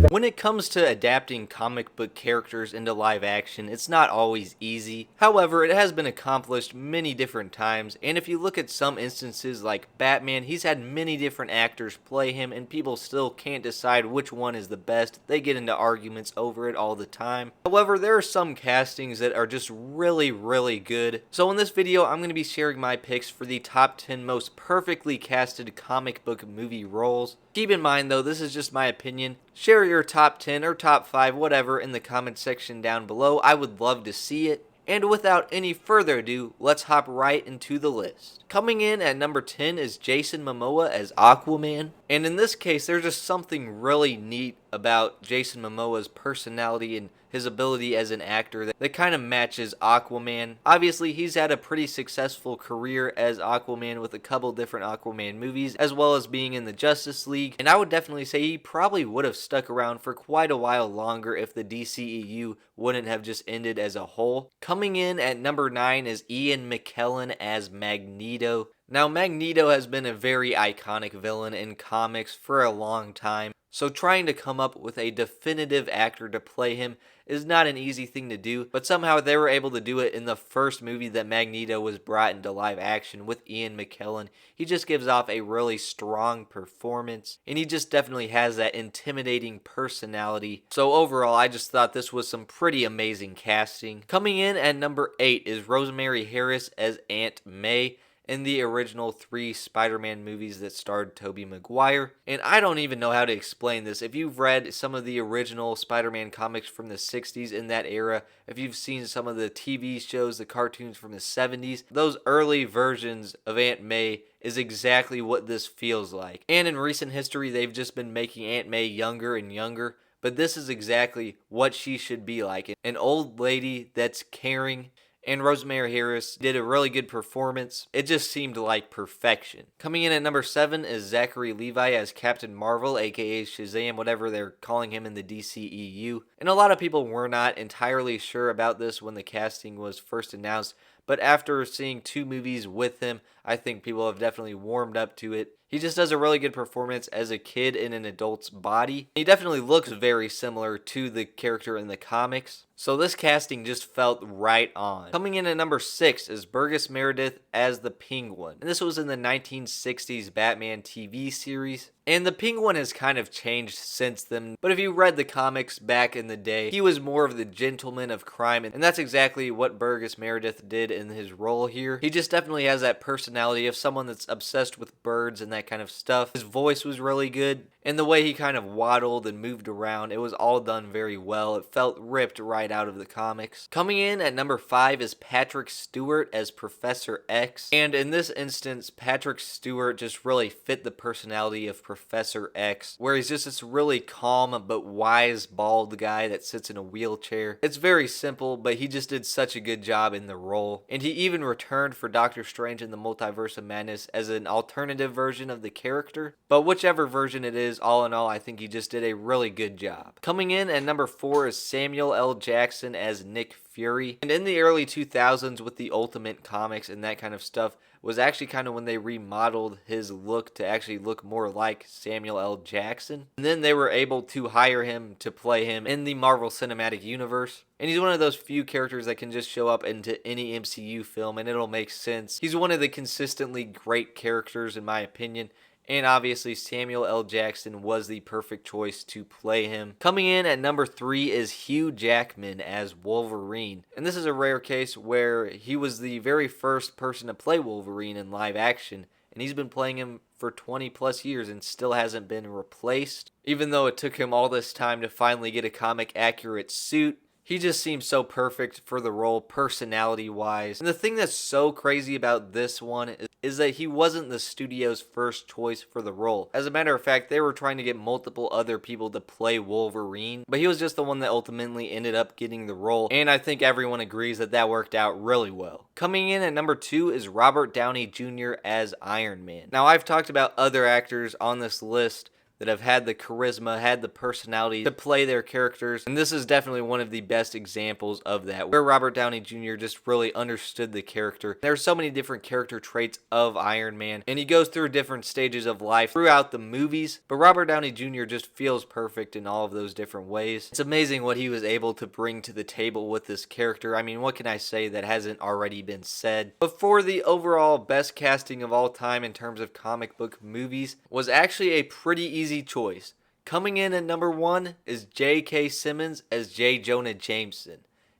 When it comes to adapting comic book characters into live action, it's not always easy. However, it has been accomplished many different times, and if you look at some instances like Batman, he's had many different actors play him, and people still can't decide which one is the best. They get into arguments over it all the time. However, there are some castings that are just really good. So in this video, I'm going to be sharing my picks for the top 10 most perfectly casted comic book movie roles. Keep in mind though, this is just my opinion. Share your top 10 or top 5, whatever, in the comment section down below. I would love to see it. And without any further ado, let's hop right into the list. Coming in at number 10 is Jason Momoa as Aquaman. And in this case, there's just something really neat about Jason Momoa's personality and his ability as an actor that kind of matches Aquaman. Obviously, he's had a pretty successful career as Aquaman with a couple different Aquaman movies, as well as being in the Justice League. And I would definitely say he probably would have stuck around for quite a while longer if the DCEU wouldn't have just ended as a whole. Coming in at number 9 is Ian McKellen as Magneto. Now, Magneto has been a very iconic villain in comics for a long time, so trying to come up with a definitive actor to play him is not an easy thing to do, but somehow they were able to do it in the first movie that Magneto was brought into live action with Ian McKellen. He just gives off a really strong performance, and he just definitely has that intimidating personality. So overall, I just thought this was some pretty amazing casting. Coming in at number 8 is Rosemary Harris as Aunt May in the original 3 Spider-Man movies that starred Tobey Maguire. And I don't even know how to explain this. If you've read some of the original Spider-Man comics from the 60s in that era, if you've seen some of the TV shows, the cartoons from the 70s, those early versions of Aunt May is exactly what this feels like. And in recent history, they've just been making Aunt May younger and younger, but this is exactly what she should be like. An old lady that's caring. And Rosemary Harris did a really good performance. It just seemed like perfection. Coming in at number 7 is Zachary Levi as Captain Marvel, aka Shazam, whatever they're calling him in the DCEU. And a lot of people were not entirely sure about this when the casting was first announced, but after seeing 2 movies with him, I think people have definitely warmed up to it. He just does a really good performance as a kid in an adult's body. He definitely looks very similar to the character in the comics. So this casting just felt right on. Coming in at number 6 is Burgess Meredith as the Penguin. And this was in the 1960s Batman TV series. And the Penguin has kind of changed since then. But if you read the comics back in the day, he was more of the gentleman of crime. And that's exactly what Burgess Meredith did in his role here. He just definitely has that personality of someone that's obsessed with birds and that kind of stuff. His voice was really good. And the way he kind of waddled and moved around, it was all done very well. It felt ripped right out of the comics. Coming in at number 5 is Patrick Stewart as Professor X. And in this instance, Patrick Stewart just really fit the personality of Professor X, where he's just this really calm but wise bald guy that sits in a wheelchair. It's very simple, but he just did such a good job in the role. And he even returned for Doctor Strange in the Multiverse of Madness as an alternative version of the character. But whichever version it is, all in all, I think he just did a really good job. Coming in at number 4 is Samuel L. Jackson as Nick Fury. And in the early 2000s with the Ultimate Comics and that kind of stuff was actually kind of when they remodeled his look to actually look more like Samuel L. Jackson. And then they were able to hire him to play him in the Marvel Cinematic Universe. And he's one of those few characters that can just show up into any MCU film and it'll make sense. He's one of the consistently great characters in my opinion. And obviously Samuel L. Jackson was the perfect choice to play him. Coming in at number 3 is Hugh Jackman as Wolverine. And this is a rare case where he was the very first person to play Wolverine in live action. And he's been playing him for 20 plus years and still hasn't been replaced. Even though it took him all this time to finally get a comic accurate suit, he just seems so perfect for the role personality-wise. And the thing that's so crazy about this one is that he wasn't the studio's first choice for the role. As a matter of fact, they were trying to get multiple other people to play Wolverine, but he was just the one that ultimately ended up getting the role, and I think everyone agrees that that worked out really well. Coming in at number 2 is Robert Downey Jr. as Iron Man. Now, I've talked about other actors on this list that have had the charisma, had the personality to play their characters, and this is definitely one of the best examples of that, where Robert Downey Jr. just really understood the character. There are so many different character traits of Iron Man, and he goes through different stages of life throughout the movies, but Robert Downey Jr. just feels perfect in all of those different ways. It's amazing what he was able to bring to the table with this character. I mean, what can I say that hasn't already been said? But for the overall best casting of all time in terms of comic book movies was actually a pretty easy choice. Coming in at number 1 is J.K. Simmons as J. Jonah Jameson.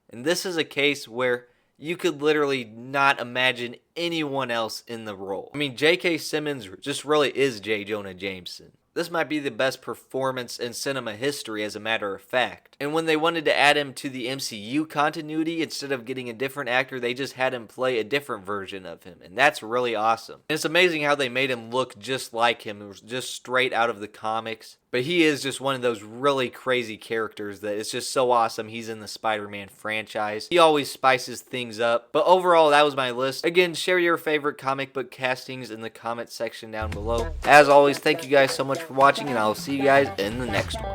And this is a case where you could literally not imagine anyone else in the role. I mean, J.K. Simmons just really is J. Jonah Jameson. This might be the best performance in cinema history, as a matter of fact. And when they wanted to add him to the MCU continuity, instead of getting a different actor, they just had him play a different version of him. And that's really awesome. And it's amazing how they made him look just like him. It was just straight out of the comics. But he is just one of those really crazy characters that it's just so awesome he's in the Spider-Man franchise. He always spices things up. But overall, that was my list. Again, share your favorite comic book castings in the comment section down below. As always, thank you guys so much for watching, and I'll see you guys in the next one.